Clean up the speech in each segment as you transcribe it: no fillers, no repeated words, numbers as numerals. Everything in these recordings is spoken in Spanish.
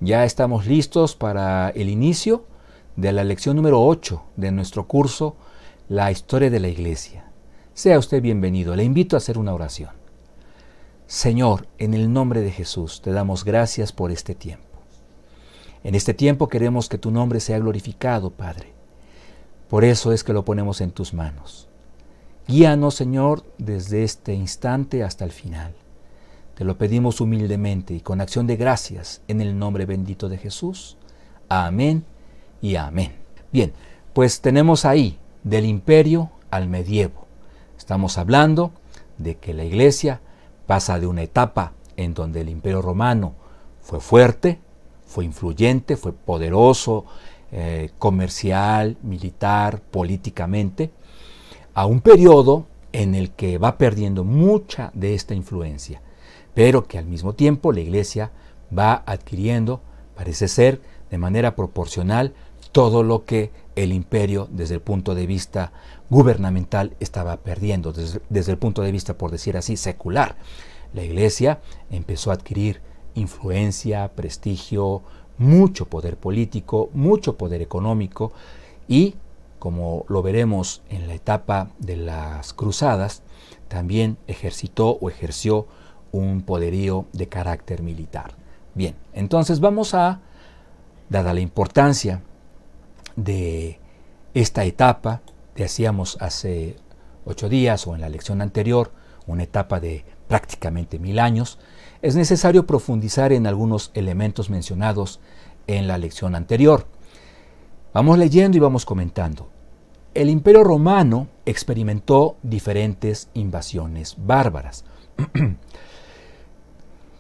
Ya estamos listos para el inicio de la lección número 8 de nuestro curso, La Historia de la Iglesia. Sea usted bienvenido. Le invito a hacer una oración. Señor, en el nombre de Jesús, te damos gracias por este tiempo. En este tiempo queremos que tu nombre sea glorificado, Padre. Por eso es que lo ponemos en tus manos. Guíanos, Señor, desde este instante hasta el final. Te lo pedimos humildemente y con acción de gracias en el nombre bendito de Jesús. Amén y amén. Bien, pues tenemos ahí del imperio al medievo. Estamos hablando de que la Iglesia pasa de una etapa en donde el Imperio Romano fue fuerte, fue influyente, fue poderoso, comercial, militar, políticamente, a un periodo en el que va perdiendo mucha de esta influencia, pero que al mismo tiempo la Iglesia va adquiriendo, parece ser, de manera proporcional, todo lo que el imperio, desde el punto de vista gubernamental, estaba perdiendo, desde el punto de vista, por decir así, secular. La Iglesia empezó a adquirir influencia, prestigio, mucho poder político, mucho poder económico y, como lo veremos en la etapa de las cruzadas, también ejerció un poderío de carácter militar. Bien, entonces vamos a, dada la importancia de esta etapa, decíamos hace 8 días o en la lección anterior, una etapa de prácticamente 1000 años, es necesario profundizar en algunos elementos mencionados en la lección anterior. Vamos leyendo y vamos comentando. El Imperio Romano experimentó diferentes invasiones bárbaras.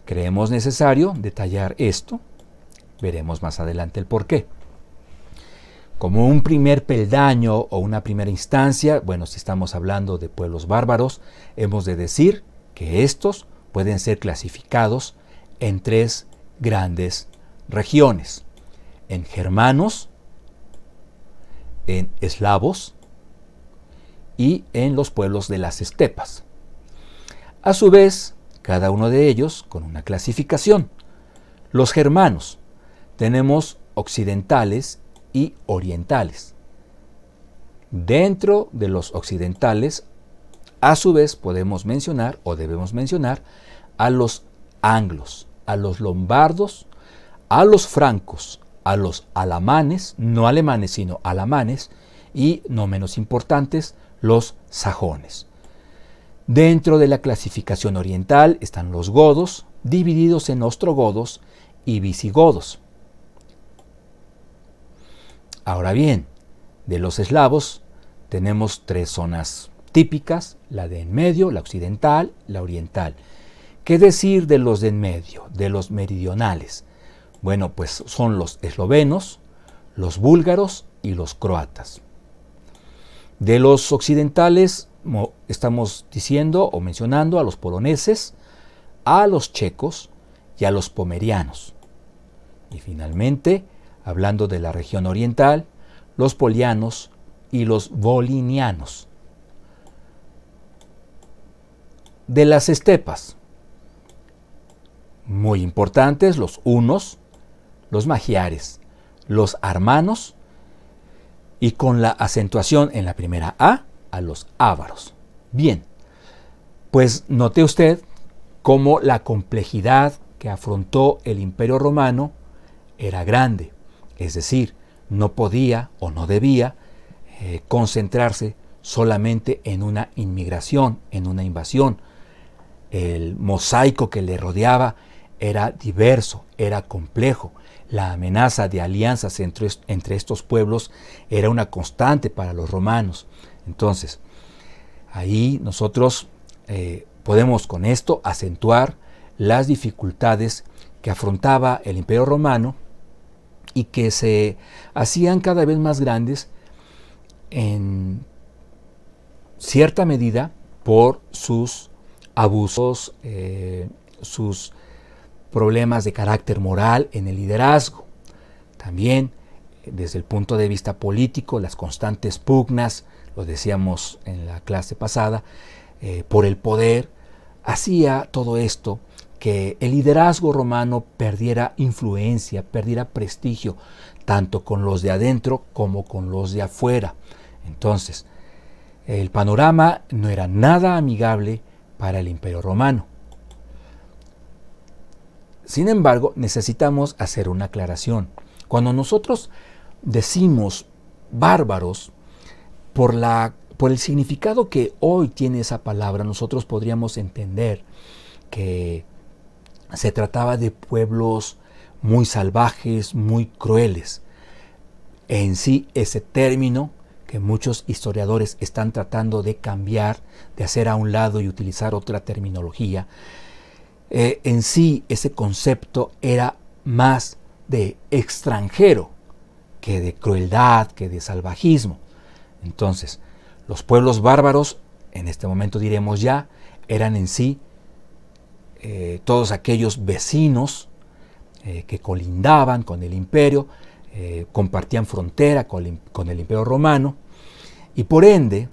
Creemos necesario detallar esto. Veremos más adelante el porqué. Como un primer peldaño o una primera instancia, bueno, si estamos hablando de pueblos bárbaros, hemos de decir que estos pueden ser clasificados en 3 grandes regiones: en germanos, en eslavos y en los pueblos de las estepas. A su vez, cada uno de ellos con una clasificación. Los germanos, tenemos occidentales y orientales. Dentro de los occidentales, a su vez podemos mencionar o debemos mencionar a los anglos, a los lombardos, a los francos, a los alamanes, no alemanes sino alamanes, y no menos importantes, los sajones. Dentro de la clasificación oriental están los godos, divididos en ostrogodos y visigodos. Ahora bien, de los eslavos tenemos 3 zonas típicas: la de en medio, la occidental, la oriental. ¿Qué decir de los de en medio, de los meridionales? Bueno, pues son los eslovenos, los búlgaros y los croatas. De los occidentales estamos diciendo o mencionando a los poloneses, a los checos y a los pomerianos. Y finalmente, hablando de la región oriental, los polianos y los volinianos. De las estepas, muy importantes, los hunos, los magiares, los armanos y con la acentuación en la primera A, a los ávaros. Bien, pues note usted cómo la complejidad que afrontó el Imperio Romano era grande, es decir, no podía o no debía concentrarse solamente en una inmigración, en una invasión. El mosaico que le rodeaba era diverso, era complejo. La amenaza de alianzas entre estos pueblos era una constante para los romanos. Entonces, ahí nosotros podemos con esto acentuar las dificultades que afrontaba el Imperio Romano y que se hacían cada vez más grandes en cierta medida por sus abusos, sus problemas de carácter moral en el liderazgo. También desde el punto de vista político, las constantes pugnas, lo decíamos en la clase pasada, por el poder, hacía todo esto que el liderazgo romano perdiera influencia, perdiera prestigio, tanto con los de adentro como con los de afuera. Entonces, el panorama no era nada amigable para el Imperio Romano. Sin embargo, necesitamos hacer una aclaración. Cuando nosotros decimos bárbaros, por el significado que hoy tiene esa palabra, nosotros podríamos entender que se trataba de pueblos muy salvajes, muy crueles. En sí, ese término que muchos historiadores están tratando de cambiar, de hacer a un lado y utilizar otra terminología, en sí ese concepto era más de extranjero que de crueldad, que de salvajismo. Entonces, los pueblos bárbaros, en este momento diremos ya, eran en sí todos aquellos vecinos que colindaban con el imperio, compartían frontera con el Imperio Romano, y por ende,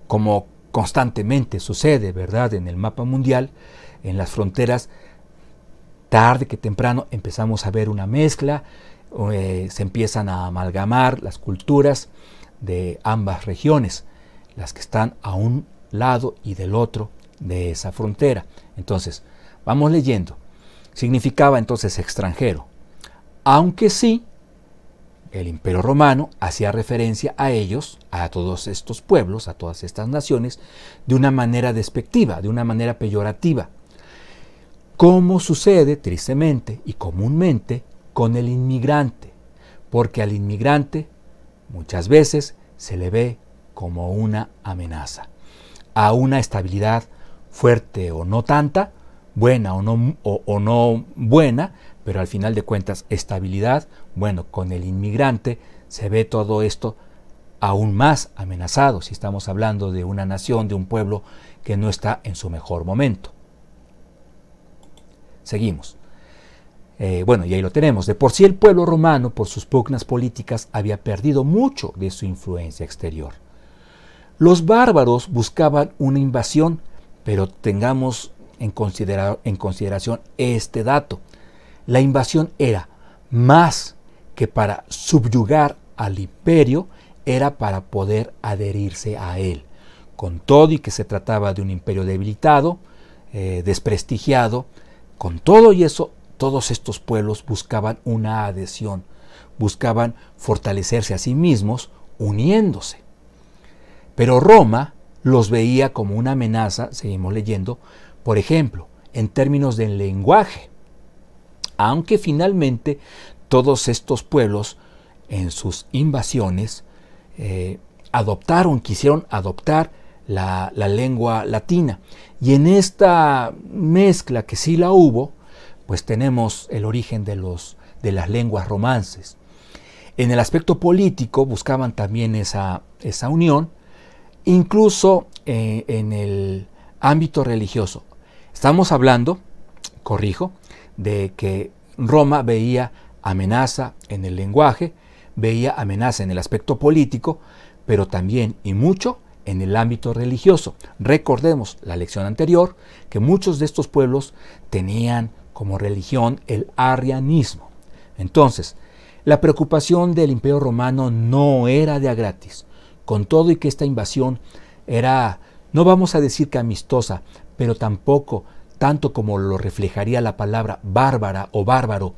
como constantemente sucede, ¿verdad?, en el mapa mundial, en las fronteras, tarde que temprano empezamos a ver una mezcla, se empiezan a amalgamar las culturas de ambas regiones, las que están a un lado y del otro de esa frontera. Entonces, vamos leyendo. Significaba entonces extranjero, aunque sí, el Imperio Romano hacía referencia a ellos, a todos estos pueblos, a todas estas naciones, de una manera despectiva, de una manera peyorativa, como sucede tristemente y comúnmente con el inmigrante, porque al inmigrante muchas veces se le ve como una amenaza a una estabilidad fuerte o no tanta, buena o no buena, pero al final de cuentas estabilidad. Bueno, con el inmigrante se ve todo esto aún más amenazado si estamos hablando de una nación, de un pueblo que no está en su mejor momento. Seguimos. Bueno, y ahí lo tenemos. De por sí el pueblo romano, por sus pugnas políticas, había perdido mucho de su influencia exterior. Los bárbaros buscaban una invasión, pero tengamos en consideración este dato. La invasión era más que para subyugar al imperio, era para poder adherirse a él. Con todo y que se trataba de un imperio debilitado, desprestigiado, con todo y eso, todos estos pueblos buscaban una adhesión, buscaban fortalecerse a sí mismos uniéndose. Pero Roma los veía como una amenaza, seguimos leyendo, por ejemplo, en términos del lenguaje. Aunque finalmente todos estos pueblos en sus invasiones quisieron adoptar la lengua latina. Y en esta mezcla que sí la hubo, pues tenemos el origen de las lenguas romances. En el aspecto político buscaban también esa unión, incluso en el ámbito religioso. Estamos hablando, corrijo, de que Roma veía amenaza en el lenguaje, veía amenaza en el aspecto político, pero también y mucho en el ámbito religioso. Recordemos la lección anterior, que muchos de estos pueblos tenían como religión el arrianismo. Entonces, la preocupación del Imperio Romano no era de a gratis, con todo y que esta invasión era, no vamos a decir que amistosa, pero tampoco tanto como lo reflejaría la palabra bárbara o bárbaro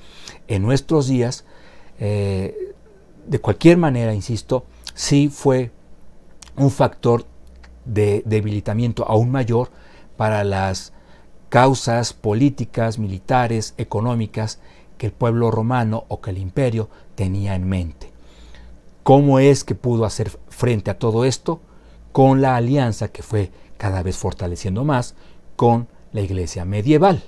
en nuestros días. De cualquier manera, insisto, sí fue un factor de debilitamiento aún mayor para las causas políticas, militares, económicas que el pueblo romano o que el imperio tenía en mente. ¿Cómo es que pudo hacer frente a todo esto? Con la alianza que fue cada vez fortaleciendo más con la iglesia medieval.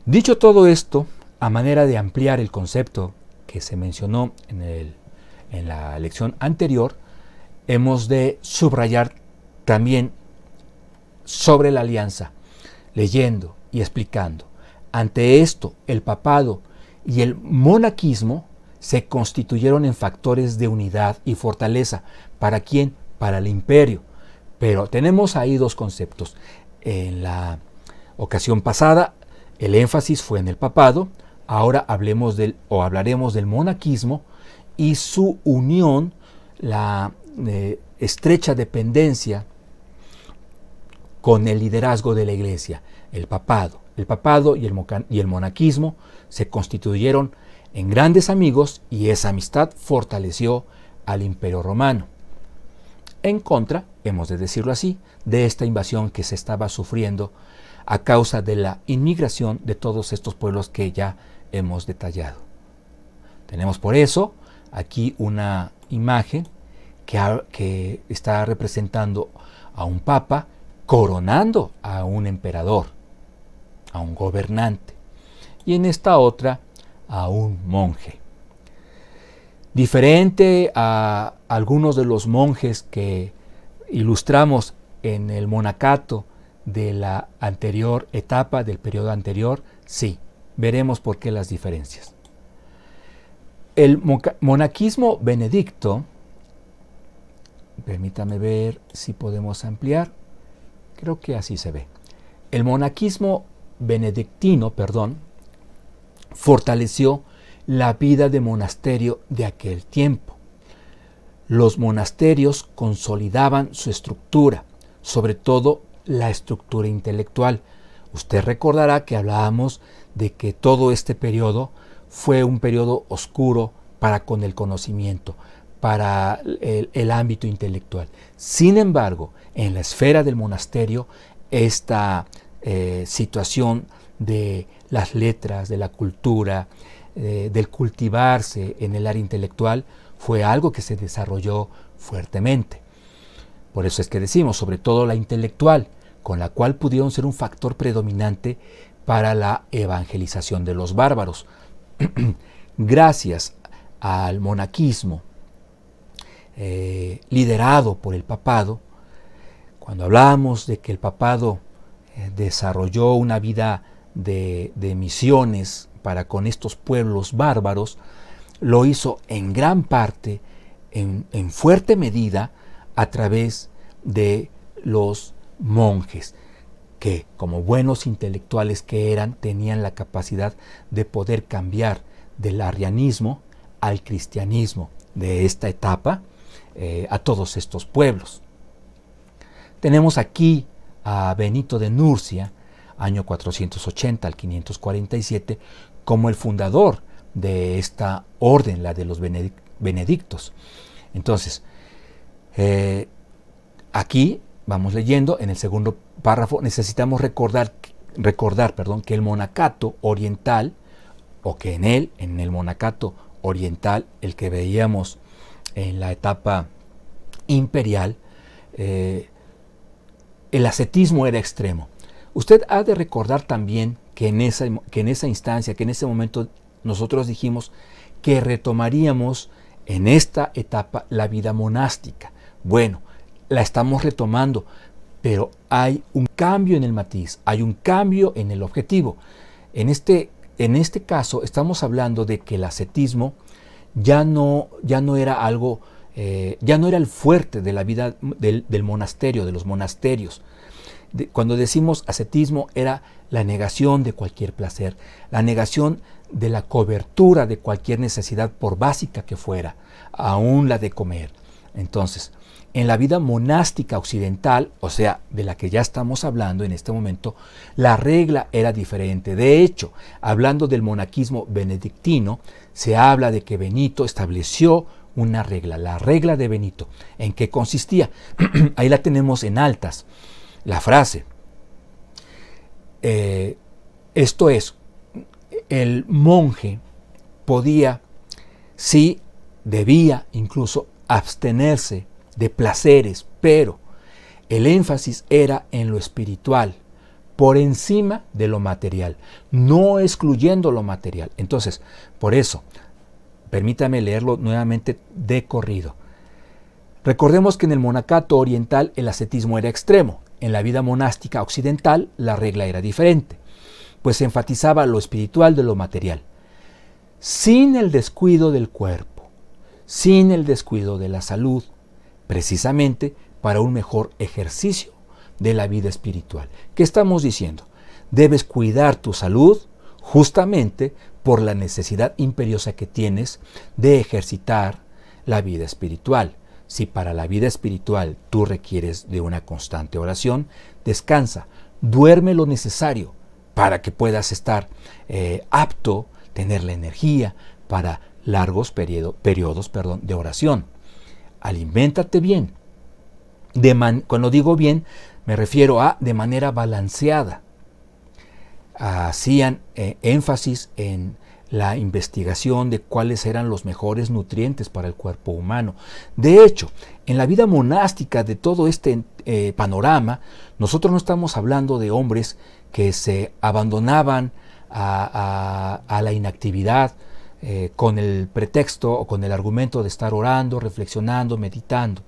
Dicho todo esto, a manera de ampliar el concepto que se mencionó en la lección anterior, hemos de subrayar también sobre la alianza, leyendo y explicando. Ante esto, el papado y el monaquismo se constituyeron en factores de unidad y fortaleza. ¿Para quién? Para el imperio. Pero tenemos ahí dos conceptos. En la ocasión pasada el énfasis fue en el papado. Ahora hablaremos del monaquismo y su unión, la estrecha dependencia con el liderazgo de la Iglesia, el papado. El papado y el monaquismo se constituyeron en grandes amigos y esa amistad fortaleció al Imperio Romano. En contra, hemos de decirlo así, de esta invasión que se estaba sufriendo a causa de la inmigración de todos estos pueblos que ya hemos detallado. Tenemos por eso aquí una imagen que está representando a un papa coronando a un emperador, a un gobernante, y en esta otra a un monje. Diferente a algunos de los monjes que ilustramos en el monacato de la anterior etapa, del periodo anterior, sí, veremos por qué las diferencias. El monaquismo benedicto, permítame ver si podemos ampliar, creo que así se ve. El monaquismo benedictino, fortaleció la vida de monasterio de aquel tiempo. Los monasterios consolidaban su estructura, sobre todo la estructura intelectual. Usted recordará que hablábamos de que todo este periodo fue un periodo oscuro para con el conocimiento, para el ámbito intelectual. Sin embargo, en la esfera del monasterio, esta situación de las letras, de la cultura, del cultivarse en el área intelectual, fue algo que se desarrolló fuertemente. Por eso es que decimos, sobre todo la intelectual, con la cual pudieron ser un factor predominante para la evangelización de los bárbaros. Gracias al monaquismo liderado por el papado, cuando hablamos de que el papado desarrolló una vida de misiones para con estos pueblos bárbaros, lo hizo en gran parte, en fuerte medida, a través de los monjes, que como buenos intelectuales que eran, tenían la capacidad de poder cambiar del arrianismo al cristianismo de esta etapa a todos estos pueblos. Tenemos aquí a Benito de Nurcia, año 480 al 547, como el fundador de esta orden, la de los benedictos. Entonces, aquí vamos leyendo, en el segundo párrafo, necesitamos recordar que el monacato oriental, o que en el monacato oriental, el que veíamos en la etapa imperial, el ascetismo era extremo. Usted ha de recordar también que en esa instancia, que en ese momento nosotros dijimos que retomaríamos en esta etapa la vida monástica. Bueno, la estamos retomando, pero hay un cambio en el matiz, hay un cambio en el objetivo. En este caso estamos hablando de que el ascetismo ya no era algo, ya no era el fuerte de la vida del monasterio, de los monasterios. Cuando decimos ascetismo, era la negación de cualquier placer, la negación de la cobertura de cualquier necesidad, por básica que fuera, aún la de comer. Entonces, en la vida monástica occidental, o sea, de la que ya estamos hablando en este momento, la regla era diferente. De hecho, hablando del monaquismo benedictino, se habla de que Benito estableció una regla, la regla de Benito. ¿En qué consistía? Ahí la tenemos en altas, la frase. Esto es, el monje podía, sí, debía incluso abstenerse de placeres, pero el énfasis era en lo espiritual, por encima de lo material, no excluyendo lo material. Entonces, por eso, permítame leerlo nuevamente de corrido. Recordemos que en el monacato oriental el ascetismo era extremo, en la vida monástica occidental la regla era diferente, pues se enfatizaba lo espiritual de lo material, sin el descuido del cuerpo, sin el descuido de la salud, precisamente para un mejor ejercicio de la vida espiritual. ¿Qué estamos diciendo? Debes cuidar tu salud justamente por la necesidad imperiosa que tienes de ejercitar la vida espiritual. Si para la vida espiritual tú requieres de una constante oración, descansa, duerme lo necesario para que puedas estar apto, tener la energía para largos periodos de oración. Aliméntate bien. Cuando digo bien, me refiero a de manera balanceada. Hacían énfasis en la investigación de cuáles eran los mejores nutrientes para el cuerpo humano. De hecho, en la vida monástica de todo este panorama, nosotros no estamos hablando de hombres que se abandonaban a la inactividad con el pretexto o con el argumento de estar orando, reflexionando, meditando,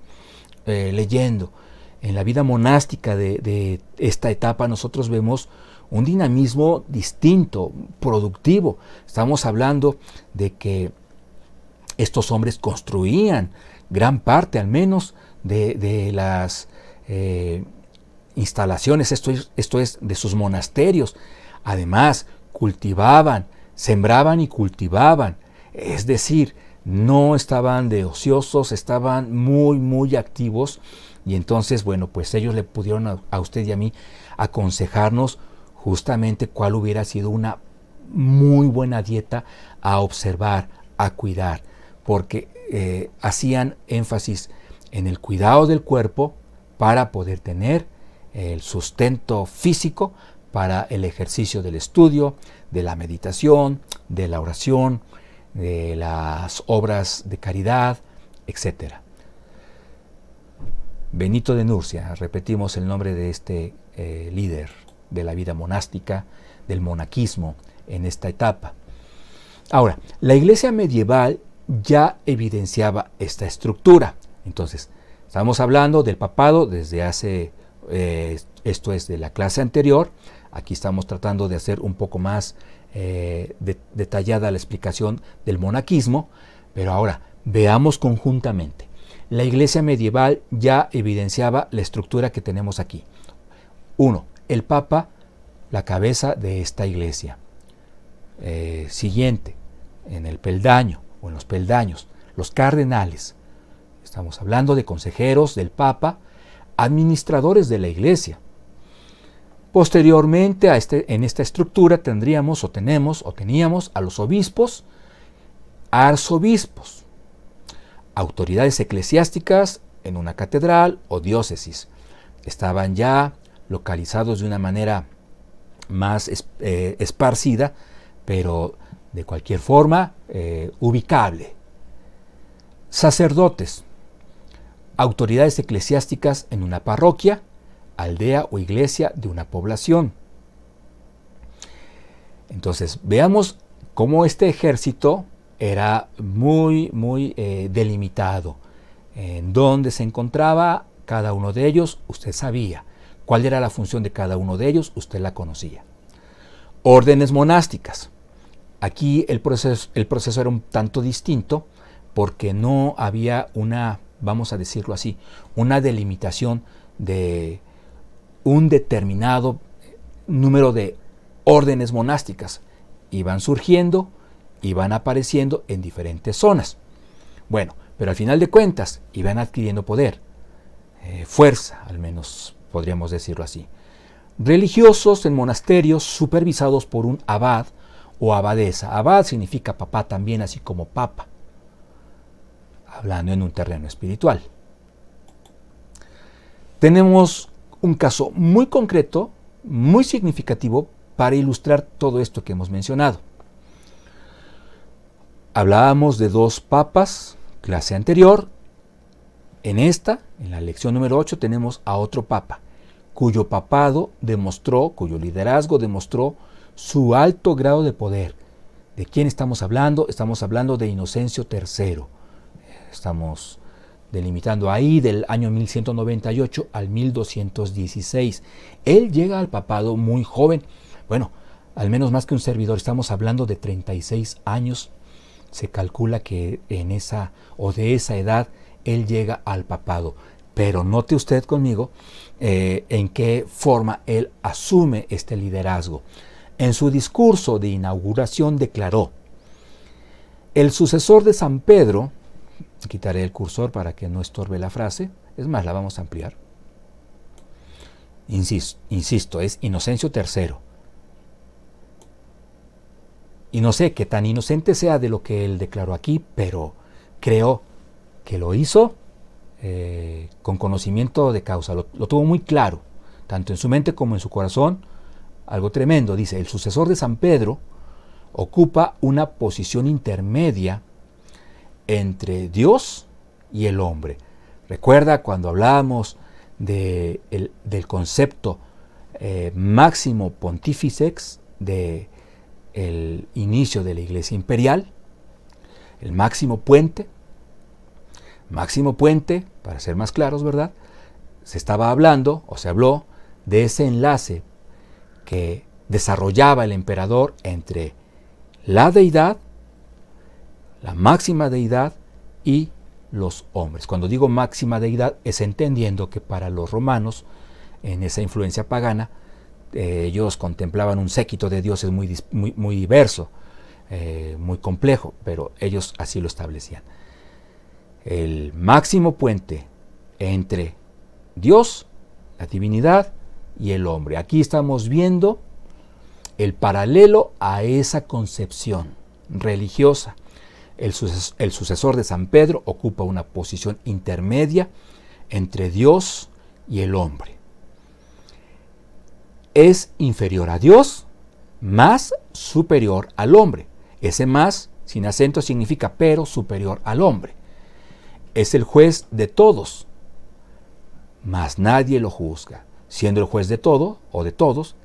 leyendo. En la vida monástica de esta etapa nosotros vemos un dinamismo distinto, productivo. Estamos hablando de que estos hombres construían gran parte, al menos, de las instalaciones, esto es, de sus monasterios. Además, cultivaban, sembraban y cultivaban. Es decir, no estaban de ociosos, estaban muy, muy activos. Y entonces, bueno, pues ellos le pudieron a usted y a mí aconsejarnos justamente cuál hubiera sido una muy buena dieta a observar, a cuidar, porque hacían énfasis en el cuidado del cuerpo para poder tener el sustento físico para el ejercicio del estudio, de la meditación, de la oración, de las obras de caridad, etc. Benito de Nursia, repetimos el nombre de este líder de la vida monástica, del monaquismo en esta etapa. Ahora, la iglesia medieval ya evidenciaba esta estructura. Entonces, estamos hablando del papado desde hace, esto es de la clase anterior. Aquí estamos tratando de hacer un poco más detallada la explicación del monaquismo, pero ahora veamos conjuntamente. La iglesia medieval ya evidenciaba la estructura que tenemos aquí. 1. El Papa, la cabeza de esta iglesia. Siguiente, en el peldaño o en los peldaños, los cardenales. Estamos hablando de consejeros del Papa, administradores de la iglesia. Posteriormente en esta estructura teníamos a los obispos, arzobispos, autoridades eclesiásticas en una catedral o diócesis. Estaban ya localizados de una manera más esparcida, pero de cualquier forma ubicable. Sacerdotes, autoridades eclesiásticas en una parroquia, aldea o iglesia de una población. Entonces, veamos cómo este ejército era muy, muy delimitado. En dónde se encontraba cada uno de ellos, usted sabía. Cuál era la función de cada uno de ellos, usted la conocía. Órdenes monásticas. Aquí el proceso era un tanto distinto porque no había una, vamos a decirlo así, una delimitación de un determinado número de órdenes monásticas. Iban surgiendo, iban apareciendo en diferentes zonas. Bueno, pero al final de cuentas iban adquiriendo poder, fuerza, al menos podríamos decirlo así. Religiosos en monasterios supervisados por un abad o abadesa. Abad significa papá también, así como papa, hablando en un terreno espiritual. Tenemos un caso muy concreto, muy significativo para ilustrar todo esto que hemos mencionado. Hablábamos de 2 papas, clase anterior. En la lección número 8, tenemos a otro papa, cuyo liderazgo demostró su alto grado de poder. ¿De quién estamos hablando? Estamos hablando de Inocencio III. Estamos delimitando ahí del año 1198 al 1216. Él llega al papado muy joven, bueno, al menos más que un servidor, estamos hablando de 36 años. Se calcula que de esa edad él llega al papado. Pero note usted conmigo en qué forma él asume este liderazgo. En su discurso de inauguración declaró: el sucesor de San Pedro, quitaré el cursor para que no estorbe la frase, es más, la vamos a ampliar. Insisto, es Inocencio III. Y no sé qué tan inocente sea de lo que él declaró aquí, pero creo que lo hizo con conocimiento de causa, lo tuvo muy claro, tanto en su mente como en su corazón. Algo tremendo, dice: el sucesor de San Pedro ocupa una posición intermedia entre Dios y el hombre. Recuerda cuando hablábamos del concepto máximo pontifex del inicio de la Iglesia imperial, el máximo puente, para ser más claros, ¿verdad? Se estaba hablando, o se habló, de ese enlace que desarrollaba el emperador entre la deidad, la máxima deidad, y los hombres. Cuando digo máxima deidad, es entendiendo que para los romanos, en esa influencia pagana, ellos contemplaban un séquito de dioses muy diverso, muy complejo, pero ellos así lo establecían. El máximo puente entre Dios, la divinidad, y el hombre. Aquí estamos viendo el paralelo a esa concepción religiosa. El sucesor de San Pedro ocupa una posición intermedia entre Dios y el hombre. Es inferior a Dios, más superior al hombre. Ese más, sin acento, significa pero superior al hombre. Es el juez de todos, mas nadie lo juzga. Siendo el juez de todo o de todos,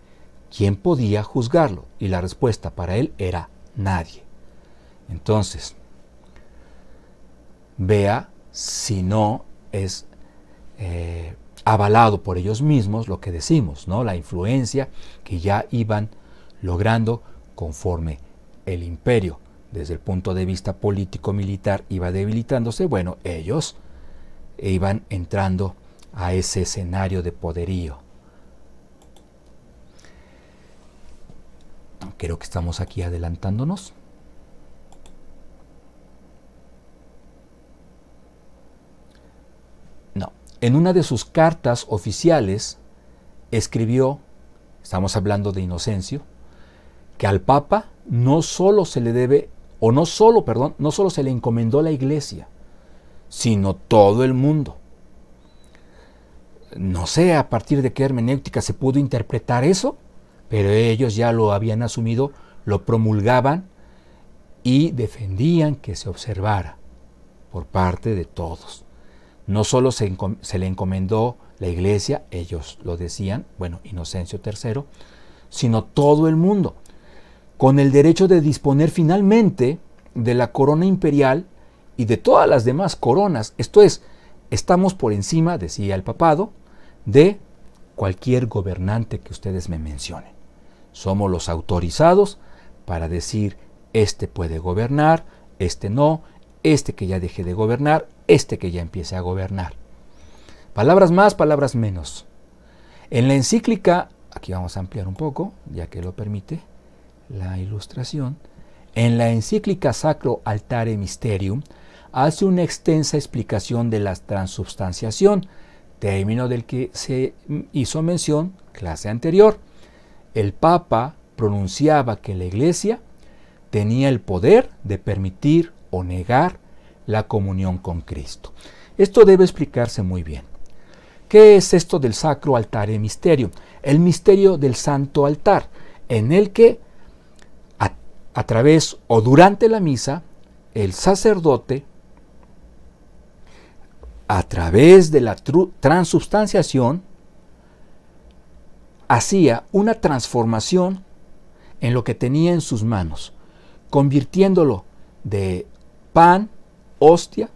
¿quién podía juzgarlo? Y la respuesta para él era nadie. Entonces, vea si no es avalado por ellos mismos lo que decimos, ¿no? La influencia que ya iban logrando conforme el imperio, desde el punto de vista político-militar, iba debilitándose. Bueno, ellos iban entrando a ese escenario de poderío. Creo que estamos aquí adelantándonos. No. En una de sus cartas oficiales escribió, estamos hablando de Inocencio, que al Papa no solo se le debe, no solo se le encomendó la Iglesia, sino todo el mundo. No sé a partir de qué hermenéutica se pudo interpretar eso, pero ellos ya lo habían asumido, lo promulgaban y defendían que se observara por parte de todos. No solo se le encomendó la Iglesia, ellos lo decían, bueno, Inocencio III, sino todo el mundo, con el derecho de disponer finalmente de la corona imperial y de todas las demás coronas. Esto es, estamos por encima, decía el papado, de cualquier gobernante que ustedes me mencionen. Somos los autorizados para decir: este puede gobernar, este no, este que ya deje de gobernar, este que ya empiece a gobernar. Palabras más, palabras menos. En la encíclica, aquí vamos a ampliar un poco, ya que lo permite la ilustración, en la encíclica Sacro Altare Mysterium hace una extensa explicación de la transubstanciación, término del que se hizo mención clase anterior. El Papa pronunciaba que la Iglesia tenía el poder de permitir o negar la comunión con Cristo. Esto debe explicarse muy bien. ¿Qué es esto del Sacro Altare Mysterium? El misterio del Santo Altar, en el que a través o durante la misa, el sacerdote, a través de la transubstanciación, hacía una transformación en lo que tenía en sus manos, convirtiéndolo de pan, hostia,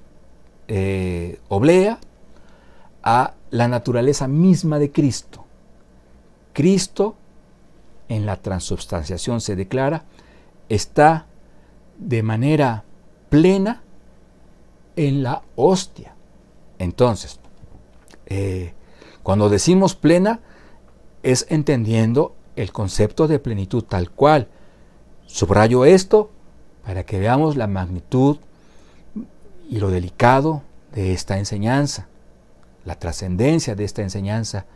oblea, a la naturaleza misma de Cristo. Cristo, en la transubstanciación se declara, está de manera plena en la hostia. Entonces, Cuando decimos plena, es entendiendo el concepto de plenitud tal cual. Subrayo esto para que veamos la magnitud y lo delicado de esta enseñanza, la trascendencia de esta enseñanza,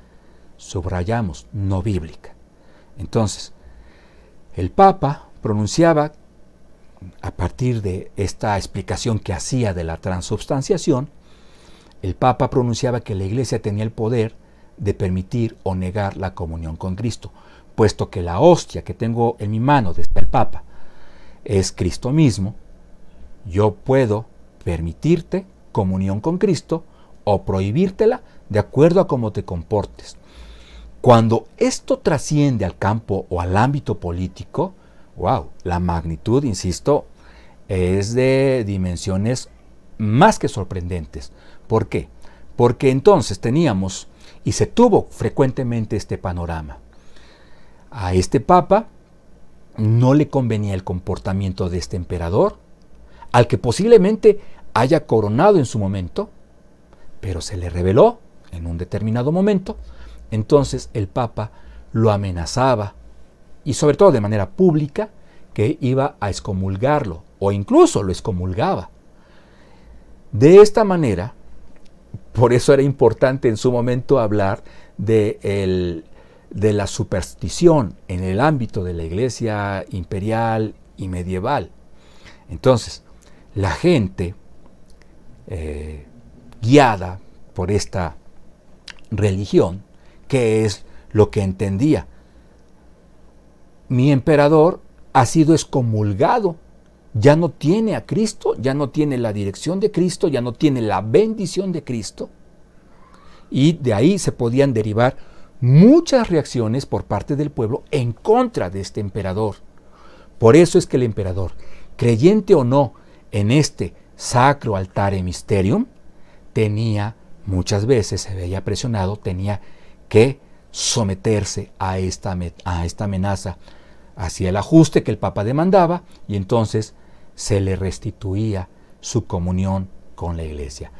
subrayamos, no bíblica. Entonces, el Papa pronunciaba, a partir de esta explicación que hacía de la transubstanciación, el Papa pronunciaba que la Iglesia tenía el poder de permitir o negar la comunión con Cristo, puesto que la hostia que tengo en mi mano, desde el Papa, es Cristo mismo. Yo puedo permitirte comunión con Cristo o prohibírtela de acuerdo a cómo te comportes. Cuando esto trasciende al campo o al ámbito político, wow, la magnitud, insisto, es de dimensiones más que sorprendentes. ¿Por qué? Porque entonces teníamos, y se tuvo frecuentemente este panorama, a este Papa no le convenía el comportamiento de este emperador, al que posiblemente haya coronado en su momento, pero se le reveló en un determinado momento. Entonces el Papa lo amenazaba, y sobre todo de manera pública, que iba a excomulgarlo, o incluso lo excomulgaba. De esta manera, por eso era importante en su momento hablar de la superstición en el ámbito de la Iglesia imperial y medieval. Entonces, la gente, guiada por esta religión, ¿qué es lo que entendía? Mi emperador ha sido excomulgado, ya no tiene a Cristo, ya no tiene la dirección de Cristo, ya no tiene la bendición de Cristo, y de ahí se podían derivar muchas reacciones por parte del pueblo en contra de este emperador. Por eso es que el emperador, creyente o no en este sacro altare mysterium, tenía, muchas veces se veía presionado, tenía que someterse a esta amenaza, hacía el ajuste que el Papa demandaba y entonces se le restituía su comunión con la Iglesia.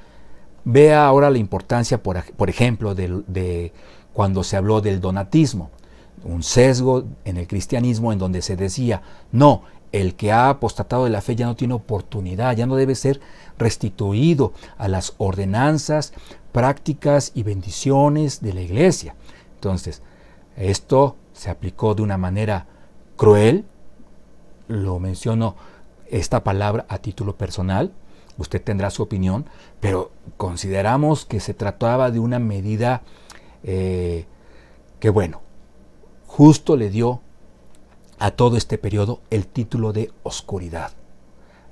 Vea ahora la importancia, por ejemplo, de cuando se habló del donatismo, un sesgo en el cristianismo en donde se decía, no, el que ha apostatado de la fe ya no tiene oportunidad, ya no debe ser restituido a las ordenanzas, prácticas y bendiciones de la Iglesia. Entonces, esto se aplicó de una manera cruel, lo menciono esta palabra a título personal, usted tendrá su opinión, pero consideramos que se trataba de una medida que, bueno, justo le dio a todo este periodo el título de oscuridad.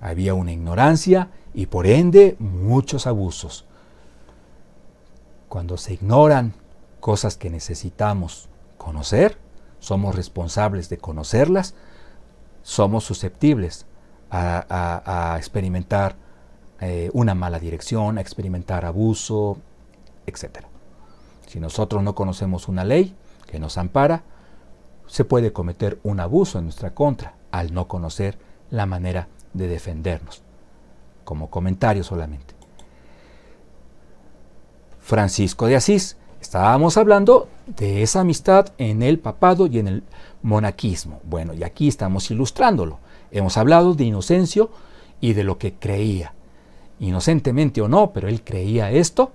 Había una ignorancia y por ende muchos abusos. Cuando se ignoran cosas que necesitamos conocer, somos responsables de conocerlas, somos susceptibles a experimentar una mala dirección, a experimentar abuso, etc. Si nosotros no conocemos una ley que nos ampara, se puede cometer un abuso en nuestra contra al no conocer la manera de defendernos. Como comentario solamente. Francisco de Asís. Estábamos hablando de esa amistad en el papado y en el monaquismo. Bueno, y aquí estamos ilustrándolo. Hemos hablado de Inocencio y de lo que creía. Inocentemente o no, pero él creía esto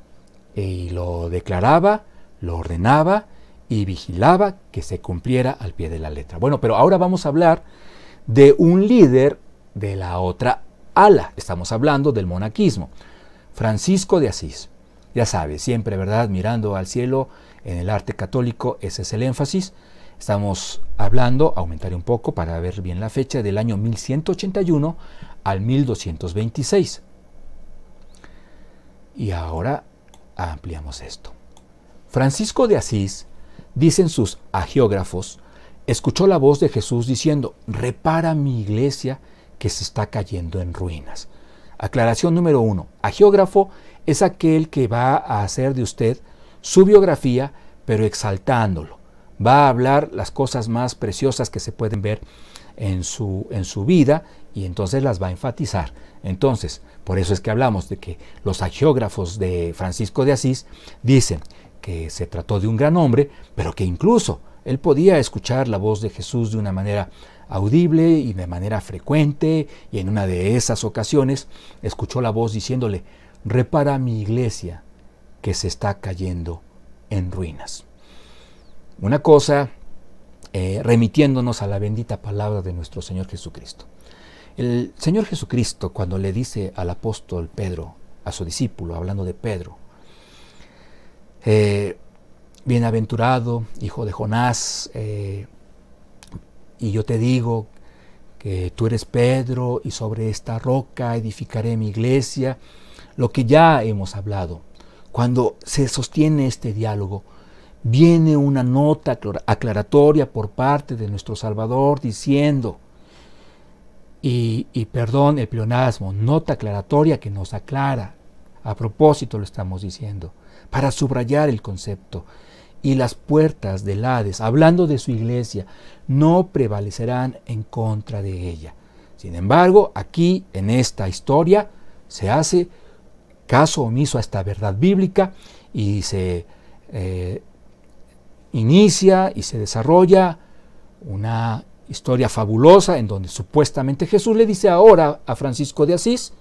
y lo declaraba, lo ordenaba y vigilaba que se cumpliera al pie de la letra. Bueno, pero ahora vamos a hablar de un líder de la otra ala. Estamos hablando del monaquismo. Francisco de Asís. Ya sabes, siempre, ¿verdad? Mirando al cielo en el arte católico, ese es el énfasis. Estamos hablando, aumentaré un poco para ver bien la fecha, del año 1181 al 1226. Y ahora ampliamos esto. Francisco de Asís, dicen sus hagiógrafos, escuchó la voz de Jesús diciendo, repara mi iglesia que se está cayendo en ruinas. Aclaración número 1. Hagiógrafo es aquel que va a hacer de usted su biografía, pero exaltándolo, va a hablar las cosas más preciosas que se pueden ver en su vida, y entonces las va a enfatizar. Entonces, por eso es que hablamos de que los hagiógrafos de Francisco de Asís dicen que se trató de un gran hombre, pero que incluso él podía escuchar la voz de Jesús de una manera audible y de manera frecuente, y en una de esas ocasiones escuchó la voz diciéndole: repara mi iglesia que se está cayendo en ruinas. Una cosa remitiéndonos a la bendita palabra de nuestro Señor Jesucristo. El Señor Jesucristo, cuando le dice al apóstol Pedro, a su discípulo, hablando de Pedro, bienaventurado, hijo de Jonás, y yo te digo que tú eres Pedro, y sobre esta roca edificaré mi iglesia, lo que ya hemos hablado. Cuando se sostiene este diálogo, viene una nota aclaratoria por parte de nuestro Salvador diciendo, perdón el pleonasmo, nota aclaratoria que nos aclara, a propósito lo estamos diciendo, para subrayar el concepto: y las puertas del Hades, hablando de su iglesia, no prevalecerán en contra de ella. Sin embargo, aquí en esta historia se hace caso omiso a esta verdad bíblica y se inicia y se desarrolla una historia fabulosa en donde supuestamente Jesús le dice ahora a Francisco de Asís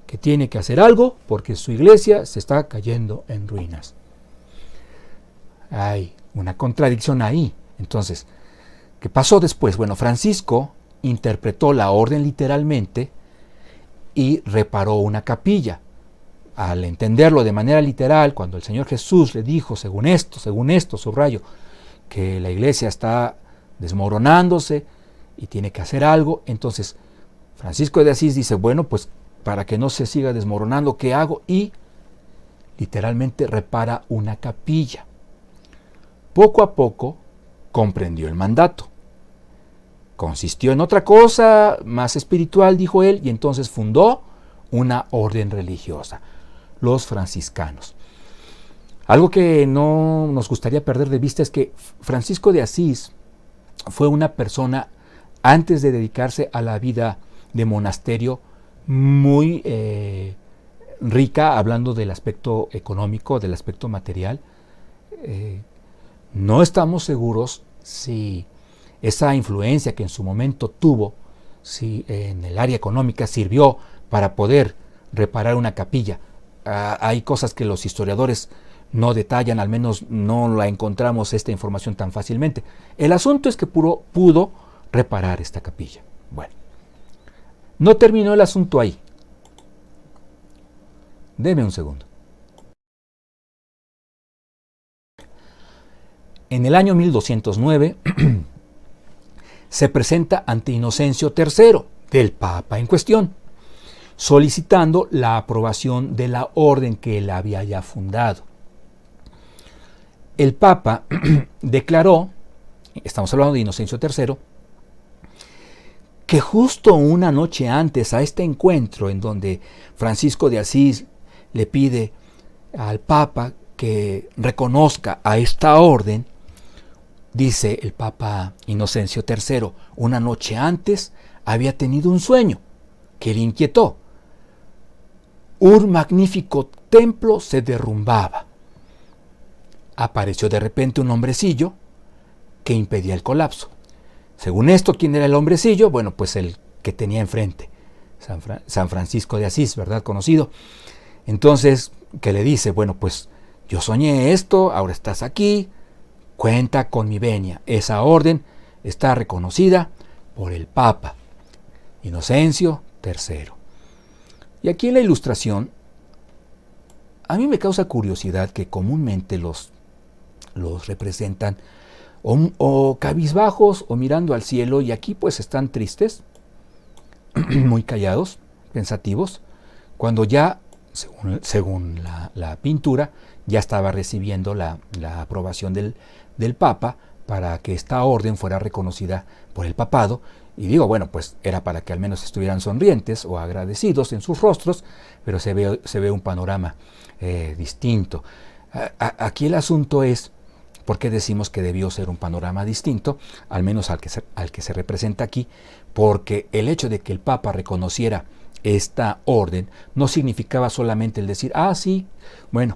que tiene que hacer algo porque su iglesia se está cayendo en ruinas. Hay una contradicción ahí. Entonces, ¿qué pasó después? Bueno, Francisco interpretó la orden literalmente y reparó una capilla. Al entenderlo de manera literal, cuando el Señor Jesús le dijo, según esto, subrayo, que la iglesia está desmoronándose y tiene que hacer algo, entonces Francisco de Asís dice, bueno, pues para que no se siga desmoronando, ¿qué hago? Y literalmente repara una capilla. Poco a poco comprendió el mandato. Consistió en otra cosa más espiritual, dijo él, y entonces fundó una orden religiosa, los franciscanos. Algo que no nos gustaría perder de vista es que Francisco de Asís fue una persona, antes de dedicarse a la vida de monasterio, muy rica, hablando del aspecto económico, del aspecto material. No estamos seguros si esa influencia que en su momento tuvo, si en el área económica sirvió para poder reparar una capilla. Hay cosas que los historiadores no detallan, al menos no la encontramos esta información tan fácilmente. El asunto es que pudo reparar esta capilla. Bueno, no terminó el asunto ahí. Deme un segundo. En el año 1209 se presenta ante Inocencio III, del Papa en cuestión, solicitando la aprobación de la orden que él había ya fundado. El Papa declaró, estamos hablando de Inocencio III, que justo una noche antes a este encuentro en donde Francisco de Asís le pide al Papa que reconozca a esta orden, dice el Papa Inocencio III, una noche antes había tenido un sueño que le inquietó. Un magnífico templo se derrumbaba. Apareció de repente un hombrecillo que impedía el colapso. Según esto, ¿quién era el hombrecillo? Bueno, pues el que tenía enfrente, San Francisco de Asís, ¿verdad? Conocido. Entonces, ¿qué le dice? Bueno, pues yo soñé esto, ahora estás aquí, cuenta con mi venia. Esa orden está reconocida por el Papa Inocencio III. Y aquí en la ilustración, a mí me causa curiosidad que comúnmente los representan o cabizbajos o mirando al cielo, y aquí pues están tristes, muy callados, pensativos, cuando ya, según la pintura, ya estaba recibiendo la aprobación del Papa para que esta orden fuera reconocida por el papado. Y digo, bueno, pues era para que al menos estuvieran sonrientes o agradecidos en sus rostros, pero se ve un panorama distinto. Aquí el asunto es ¿Por qué decimos que debió ser un panorama distinto, al menos al que se representa aquí? Porque el hecho de que el Papa reconociera esta orden no significaba solamente el decir, sí, bueno,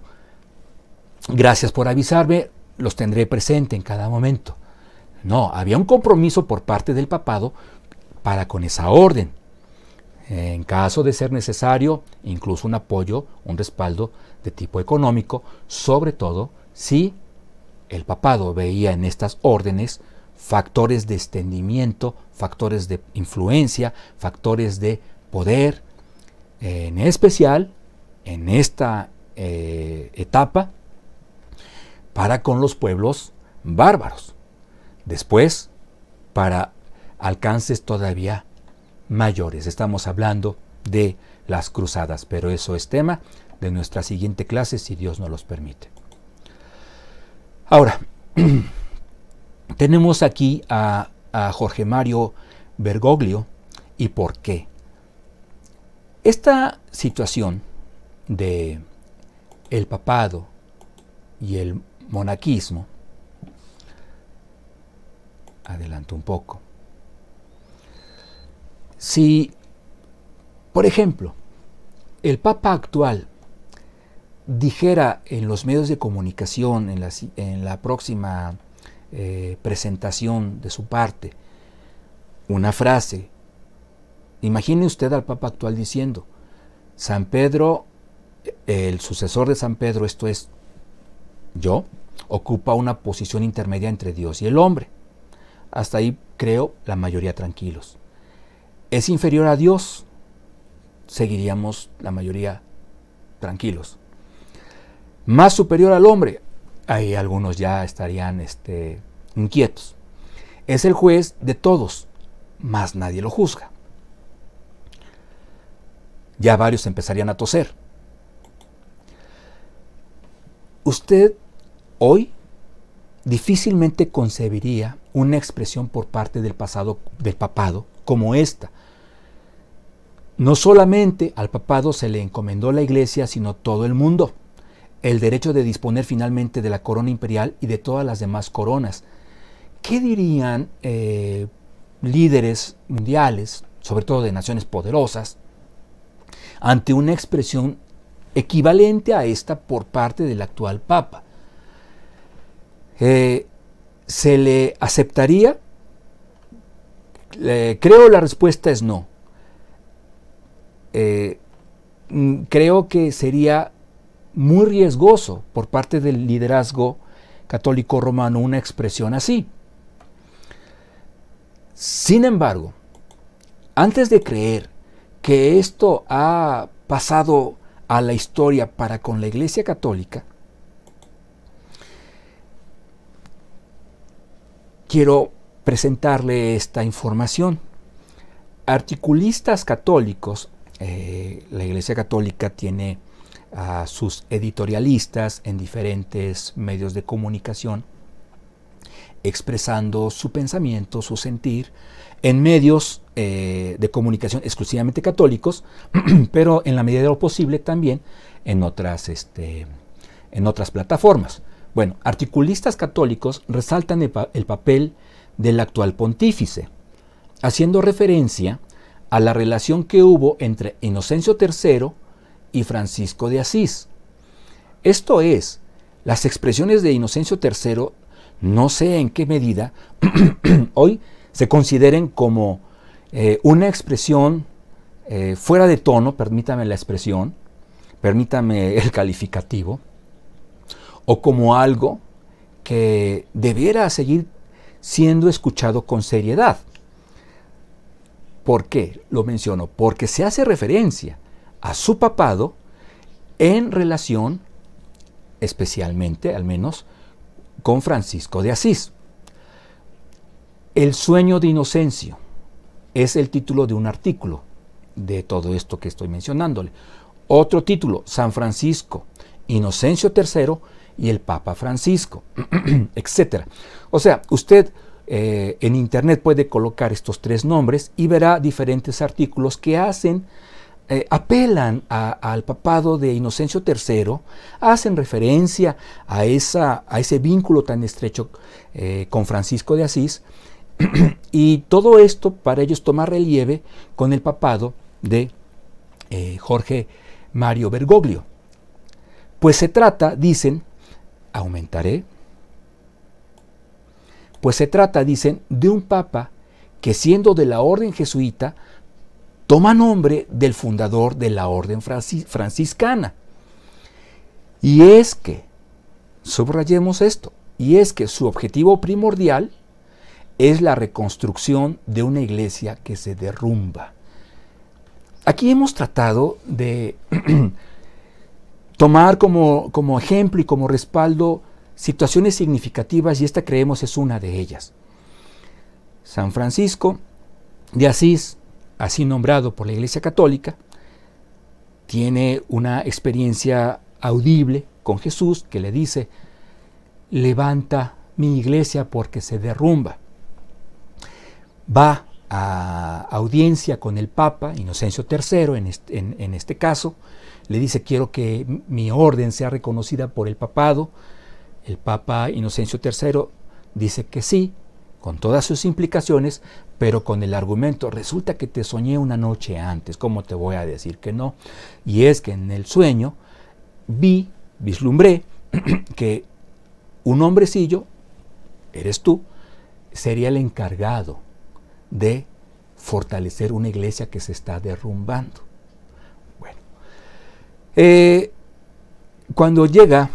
gracias por avisarme, los tendré presente en cada momento. No, había un compromiso por parte del papado para con esa orden. En caso de ser necesario, incluso un apoyo, un respaldo de tipo económico, sobre todo si el papado veía en estas órdenes factores de extendimiento, factores de influencia, factores de poder, en especial en esta etapa para con los pueblos bárbaros. Después, para alcances todavía mayores. Estamos hablando de las cruzadas, pero eso es tema de nuestra siguiente clase, si Dios nos los permite. Ahora, tenemos aquí a Jorge Mario Bergoglio. ¿Y por qué? Esta situación de el papado y el monaquismo, adelanto un poco. Si, por ejemplo, el Papa actual dijera en los medios de comunicación, en la próxima presentación de su parte, una frase, imagine usted al Papa actual diciendo, San Pedro, el sucesor de San Pedro, esto es yo, ocupa una posición intermedia entre Dios y el hombre. Hasta ahí creo la mayoría tranquilos. Es inferior a Dios, seguiríamos la mayoría tranquilos. Más superior al hombre, ahí algunos ya estarían inquietos. Es el juez de todos, más nadie lo juzga. Ya varios empezarían a toser. Usted hoy difícilmente concebiría una expresión por parte del papado como esta. No solamente al papado se le encomendó la Iglesia, sino todo el mundo, el derecho de disponer finalmente de la corona imperial y de todas las demás coronas. ¿Qué dirían líderes mundiales, sobre todo de naciones poderosas, ante una expresión equivalente a esta por parte del actual Papa? ¿Se le aceptaría? Creo la respuesta es no. Creo que sería muy riesgoso por parte del liderazgo católico romano una expresión así. Sin embargo, antes de creer que esto ha pasado a la historia para con la Iglesia Católica, quiero presentarle esta información. Articulistas católicos, la Iglesia Católica tiene a sus editorialistas en diferentes medios de comunicación, expresando su pensamiento, su sentir, en medios de comunicación exclusivamente católicos, pero en la medida de lo posible también en otras plataformas. Bueno, articulistas católicos resaltan el papel del actual pontífice, haciendo referencia a la relación que hubo entre Inocencio III y Francisco de Asís. Esto es, las expresiones de Inocencio III, no sé en qué medida hoy se consideren como una expresión fuera de tono, permítame la expresión, permítame el calificativo, o como algo que debiera seguir siendo escuchado con seriedad. ¿Por qué lo menciono? Porque se hace referencia a su papado en relación, especialmente, al menos, con Francisco de Asís. El sueño de Inocencio es el título de un artículo de todo esto que estoy mencionándole. Otro título, San Francisco, Inocencio III y el Papa Francisco, etc. O sea, usted en internet puede colocar estos tres nombres y verá diferentes artículos que hacen apelan al papado de Inocencio III, hacen referencia a ese vínculo tan estrecho con Francisco de Asís, y todo esto para ellos toma relieve con el papado de Jorge Mario Bergoglio. Pues se trata, dicen, de un papa que, siendo de la orden jesuita, toma nombre del fundador de la orden franciscana. Y es que, subrayemos esto, y es que su objetivo primordial es la reconstrucción de una iglesia que se derrumba. Aquí hemos tratado de tomar como ejemplo y como respaldo situaciones significativas, y esta creemos es una de ellas. San Francisco de Asís, así nombrado por la Iglesia Católica, tiene una experiencia audible con Jesús que le dice: levanta mi iglesia porque se derrumba. Va a audiencia con el Papa Inocencio III, en este caso, le dice: quiero que mi orden sea reconocida por el papado. El Papa Inocencio III dice que sí, con todas sus implicaciones, pero con el argumento: resulta que te soñé una noche antes, ¿cómo te voy a decir que no? Y es que en el sueño vislumbré que un hombrecillo, eres tú, sería el encargado de fortalecer una iglesia que se está derrumbando. Bueno, cuando llega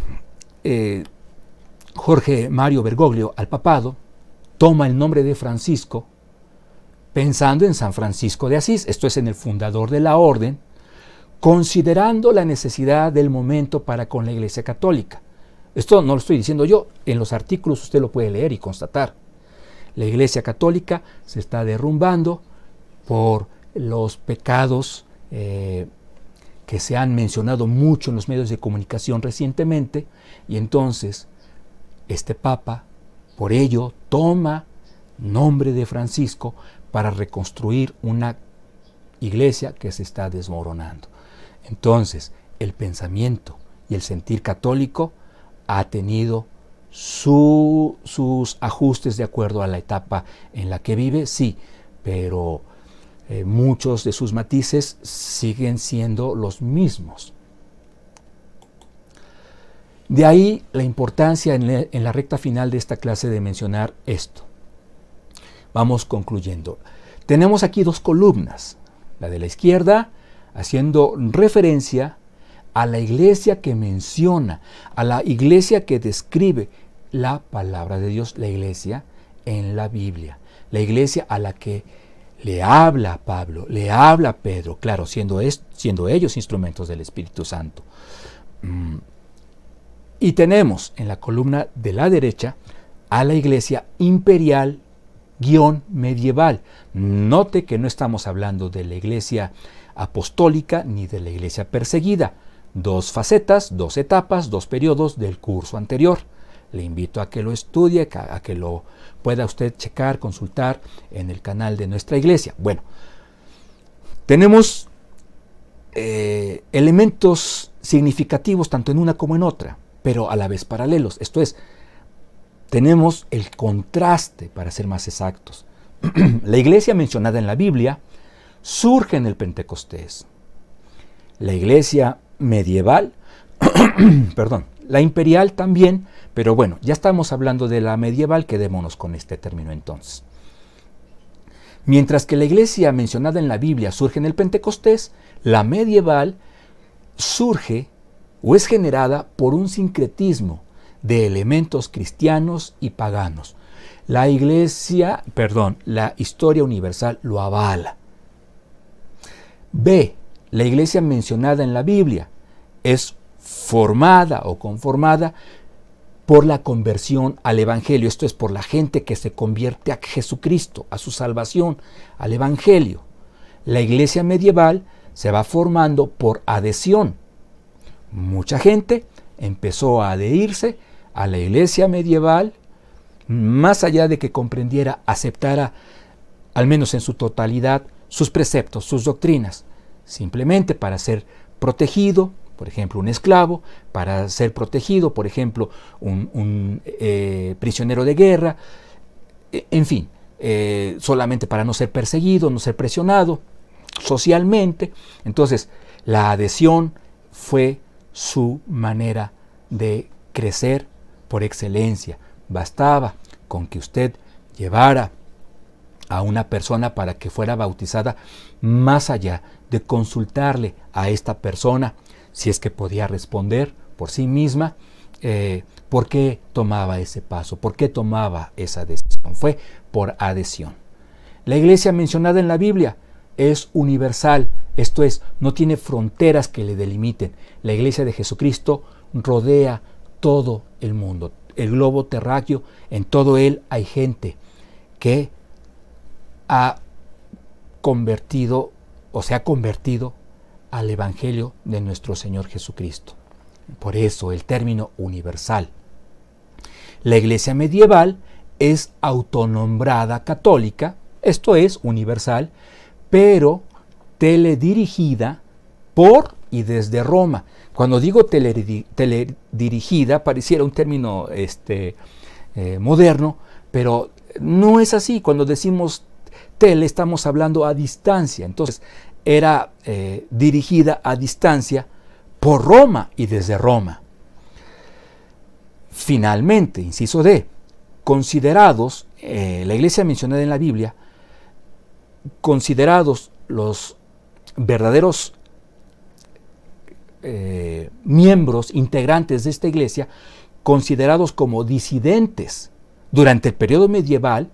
Jorge Mario Bergoglio al papado, toma el nombre de Francisco pensando en San Francisco de Asís, esto es, en el fundador de la orden, considerando la necesidad del momento para con la Iglesia Católica. Esto no lo estoy diciendo yo, en los artículos usted lo puede leer y constatar. La Iglesia Católica se está derrumbando por los pecados que se han mencionado mucho en los medios de comunicación recientemente, y entonces este Papa, por ello, toma nombre de Francisco para reconstruir una iglesia que se está desmoronando. Entonces, el pensamiento y el sentir católico ha tenido sus ajustes de acuerdo a la etapa en la que vive, sí, pero muchos de sus matices siguen siendo los mismos. De ahí la importancia en la recta final de esta clase de mencionar esto. Vamos concluyendo. Tenemos aquí dos columnas, la de la izquierda haciendo referencia a la iglesia que menciona, a la iglesia que describe la palabra de Dios, la iglesia en la Biblia, la iglesia a la que le habla Pablo, le habla Pedro, claro, siendo ellos instrumentos del Espíritu Santo. Y tenemos en la columna de la derecha a la iglesia imperial medieval. Note que no estamos hablando de la iglesia apostólica ni de la iglesia perseguida. Dos facetas, dos etapas, dos periodos del curso anterior. Le invito a que lo estudie, a que lo pueda usted checar, consultar en el canal de nuestra iglesia. Bueno, tenemos elementos significativos tanto en una como en otra, pero a la vez paralelos. Esto es, tenemos el contraste, para ser más exactos. La iglesia mencionada en la Biblia surge en el Pentecostés. La iglesia medieval, la imperial también, pero bueno, ya estamos hablando de la medieval, quedémonos con este término entonces. Mientras que la iglesia mencionada en la Biblia surge en el Pentecostés, la medieval surge o es generada por un sincretismo de elementos cristianos y paganos. La historia universal lo avala. B. La iglesia mencionada en la Biblia es formada o conformada por la conversión al Evangelio, esto es, por la gente que se convierte a Jesucristo, a su salvación, al Evangelio. La iglesia medieval se va formando por adhesión. Mucha gente empezó a adherirse a la iglesia medieval, más allá de que comprendiera, aceptara, al menos en su totalidad, sus preceptos, sus doctrinas. simplemente para ser protegido, por ejemplo, un esclavo, para ser protegido, por ejemplo, un prisionero de guerra, en fin, solamente para no ser perseguido, no ser presionado socialmente. Entonces, la adhesión fue su manera de crecer por excelencia. Bastaba con que usted llevara a una persona para que fuera bautizada, más allá de consultarle a esta persona si es que podía responder por sí misma, por qué tomaba ese paso, por qué tomaba esa decisión. Fue por adhesión. La iglesia mencionada en la Biblia es universal, esto es, no tiene fronteras que le delimiten. La iglesia de Jesucristo rodea todo el mundo, el globo terráqueo. En todo él hay gente que ha convertido o se ha convertido al Evangelio de nuestro Señor Jesucristo. Por eso el término universal. La iglesia medieval es autonombrada católica, esto es universal, pero teledirigida por y desde Roma. Cuando digo teledirigida, pareciera un término moderno, pero no es así. Cuando decimos tele, estamos hablando a distancia. Entonces, era dirigida a distancia por Roma y desde Roma. Finalmente, inciso D, considerados, la iglesia mencionada en la Biblia, considerados los verdaderos miembros, integrantes de esta iglesia, considerados como disidentes. Durante el periodo medieval,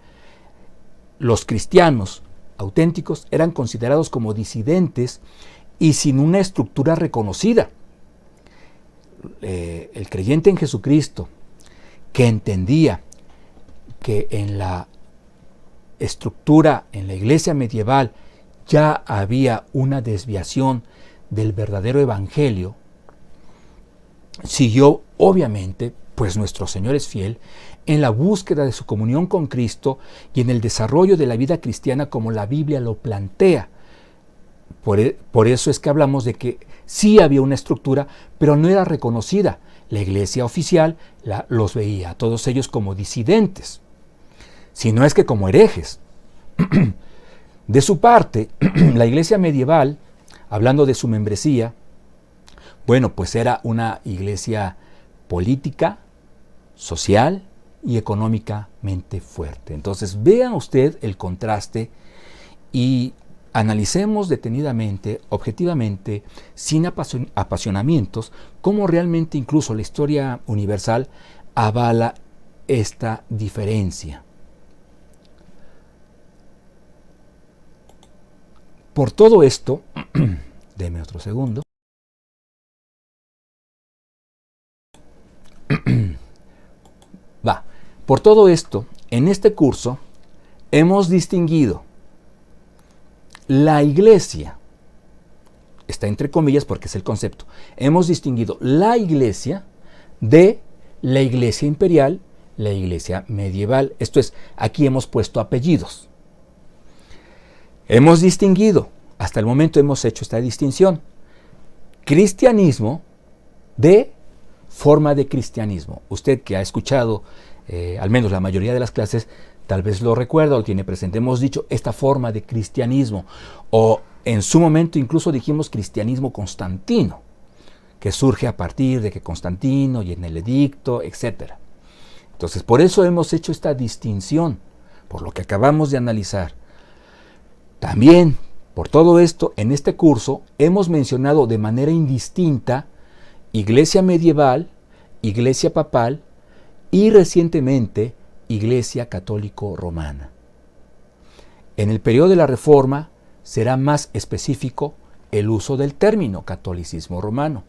los cristianos auténticos eran considerados como disidentes y sin una estructura reconocida. El creyente en Jesucristo, que entendía que en la estructura, en la iglesia medieval, ya había una desviación del verdadero evangelio, siguió, obviamente, pues nuestro Señor es fiel, en la búsqueda de su comunión con Cristo y en el desarrollo de la vida cristiana como la Biblia lo plantea. Por eso es que hablamos de que sí había una estructura, pero no era reconocida. La iglesia oficial los veía a todos ellos como disidentes, si no es que como herejes. De su parte, la iglesia medieval, hablando de su membresía, bueno, pues era una iglesia política, social y económicamente fuerte. Entonces, vean usted el contraste y analicemos detenidamente, objetivamente, sin apasionamientos, cómo realmente incluso la historia universal avala esta diferencia. Por todo esto, deme otro segundo. Por todo esto, en este curso hemos distinguido la iglesia, está entre comillas porque es el concepto, hemos distinguido la iglesia de la iglesia imperial, la iglesia medieval. Esto es, aquí hemos puesto apellidos. Hemos distinguido, hasta el momento hemos hecho esta distinción, cristianismo de forma de cristianismo. Usted que ha escuchado al menos la mayoría de las clases, tal vez lo recuerda o tiene presente. Hemos dicho esta forma de cristianismo, o en su momento incluso dijimos cristianismo constantino, que surge a partir de que Constantino y en el edicto, etc. Entonces, por eso hemos hecho esta distinción, por lo que acabamos de analizar. También, por todo esto, en este curso hemos mencionado de manera indistinta iglesia medieval, iglesia papal y recientemente iglesia católico-romana. En el periodo de la Reforma será más específico el uso del término catolicismo romano.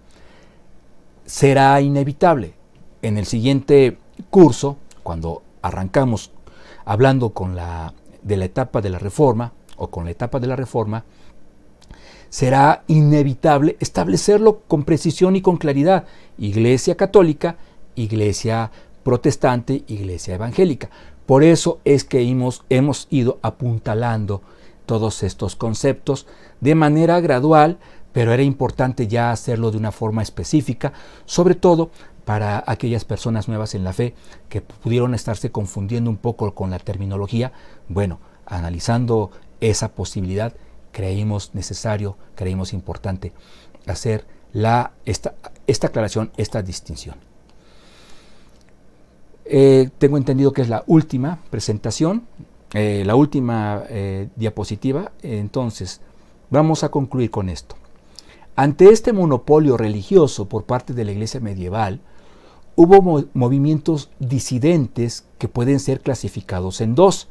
Será inevitable. En el siguiente curso, cuando arrancamos hablando de la etapa de la Reforma, o con la etapa de la Reforma, será inevitable establecerlo con precisión y con claridad. Iglesia católica, iglesia protestante, iglesia evangélica. Por eso es que hemos ido apuntalando todos estos conceptos de manera gradual, pero era importante ya hacerlo de una forma específica, sobre todo para aquellas personas nuevas en la fe que pudieron estarse confundiendo un poco con la terminología. Bueno, analizando esa posibilidad, creímos necesario, creímos importante hacer esta aclaración, esta distinción. Tengo entendido que es la última presentación, la última diapositiva. Entonces, vamos a concluir con esto. Ante este monopolio religioso por parte de la Iglesia medieval, hubo movimientos disidentes que pueden ser clasificados en dos.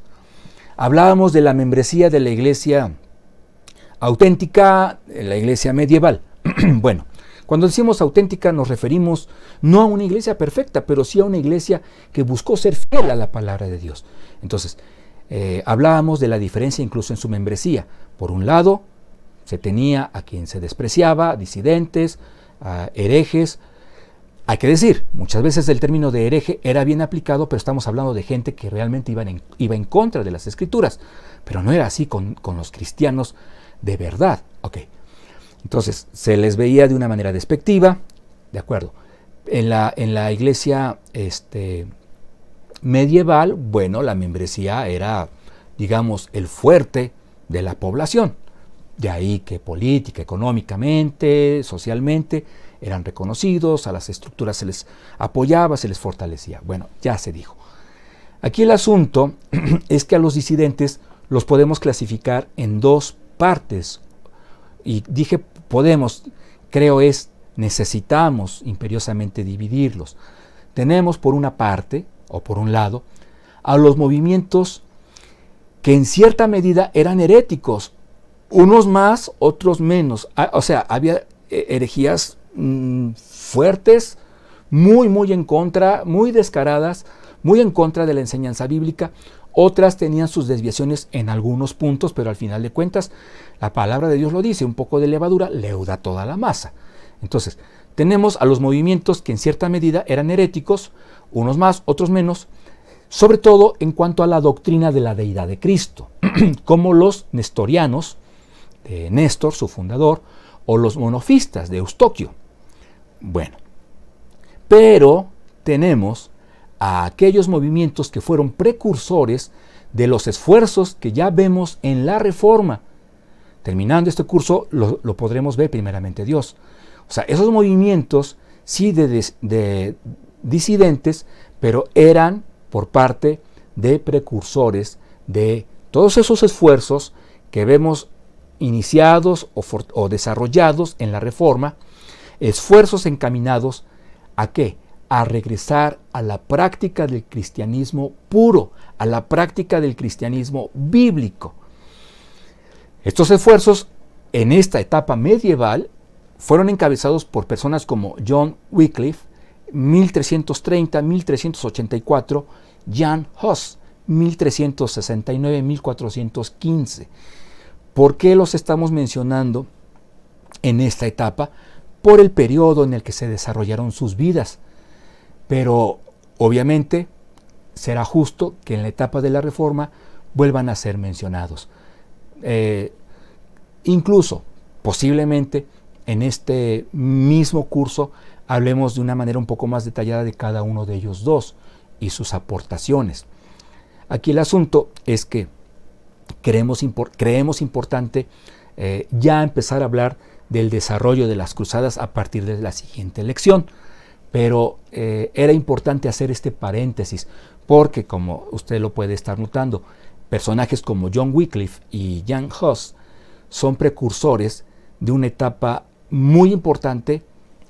Hablábamos de la membresía de la Iglesia auténtica, la Iglesia medieval. Bueno, cuando decimos auténtica nos referimos no a una iglesia perfecta, pero sí a una iglesia que buscó ser fiel a la palabra de Dios. Entonces, hablábamos de la diferencia incluso en su membresía. Por un lado, se tenía a quien se despreciaba, disidentes, herejes. Hay que decir, muchas veces el término de hereje era bien aplicado, pero estamos hablando de gente que realmente iba en contra de las Escrituras. Pero no era así con los cristianos de verdad. Ok. Entonces, se les veía de una manera despectiva, ¿de acuerdo? En la iglesia medieval, bueno, la membresía era, digamos, el fuerte de la población. De ahí que política, económicamente, socialmente, eran reconocidos, a las estructuras se les apoyaba, se les fortalecía. Bueno, ya se dijo. Aquí el asunto es que a los disidentes los podemos clasificar en dos partes. Y dije podemos, creo necesitamos imperiosamente dividirlos. Tenemos por una parte, o por un lado, a los movimientos que en cierta medida eran heréticos, unos más, otros menos. O sea, había herejías fuertes, muy en contra, muy descaradas, muy en contra de la enseñanza bíblica. Otras tenían sus desviaciones en algunos puntos, pero al final de cuentas, la palabra de Dios lo dice, un poco de levadura leuda toda la masa. Entonces, tenemos a los movimientos que en cierta medida eran heréticos, unos más, otros menos, sobre todo en cuanto a la doctrina de la deidad de Cristo, como los nestorianos, de Néstor, su fundador, o los monofistas de Eustoquio. Bueno, pero tenemos a aquellos movimientos que fueron precursores de los esfuerzos que ya vemos en la Reforma. Terminando este curso lo podremos ver primeramente Dios. O sea, esos movimientos sí de disidentes, pero eran por parte de precursores de todos esos esfuerzos que vemos iniciados o desarrollados en la Reforma, esfuerzos encaminados ¿a qué? A regresar a la práctica del cristianismo puro, a la práctica del cristianismo bíblico. Estos esfuerzos en esta etapa medieval fueron encabezados por personas como John Wycliffe, 1330-1384, Jan Hus, 1369-1415. ¿Por qué los estamos mencionando en esta etapa? Por el periodo en el que se desarrollaron sus vidas. Pero obviamente será justo que en la etapa de la Reforma vuelvan a ser mencionados. Incluso, posiblemente, en este mismo curso hablemos de una manera un poco más detallada de cada uno de ellos dos y sus aportaciones. Aquí el asunto es que creemos importante ya empezar a hablar del desarrollo de las cruzadas a partir de la siguiente lección. Pero era importante hacer este paréntesis porque, como usted lo puede estar notando, personajes como John Wycliffe y Jan Hus son precursores de una etapa muy importante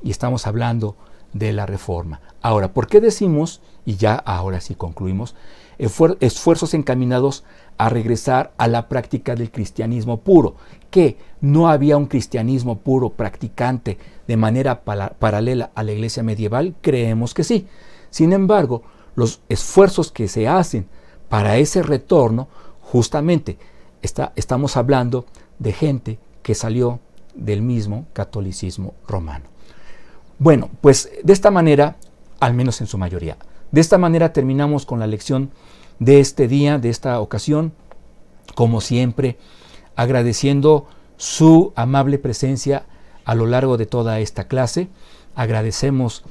y estamos hablando de la Reforma. Ahora, ¿por qué decimos, y ya ahora sí concluimos, esfuerzos encaminados a regresar a la práctica del cristianismo puro? Que no había un cristianismo puro practicante de manera paralela a la iglesia medieval, creemos que sí. Sin embargo, los esfuerzos que se hacen para ese retorno, justamente estamos hablando de gente que salió del mismo catolicismo romano. Bueno, pues de esta manera, al menos en su mayoría, de esta manera terminamos con la lección de este día, de esta ocasión. Como siempre, agradeciendo su amable presencia a lo largo de toda esta clase. Agradecemos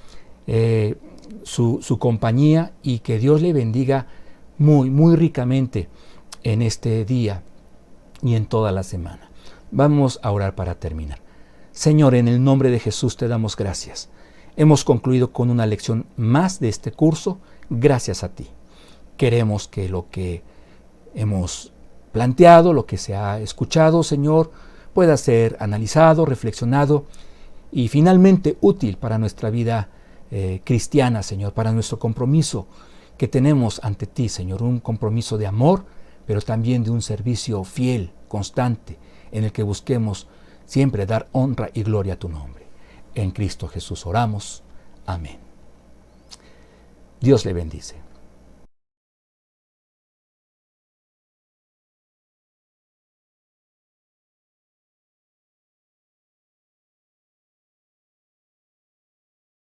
su compañía y que Dios le bendiga muy, muy ricamente en este día y en toda la semana. Vamos a orar para terminar. Señor, en el nombre de Jesús te damos gracias. Hemos concluido con una lección más de este curso, gracias a ti. Queremos que lo que hemos planteado, lo que se ha escuchado, Señor, pueda ser analizado, reflexionado y finalmente útil para nuestra vida cristiana, Señor, para nuestro compromiso que tenemos ante ti, Señor, un compromiso de amor, pero también de un servicio fiel, constante, en el que busquemos siempre dar honra y gloria a tu nombre. En Cristo Jesús oramos. Amén. Dios le bendice.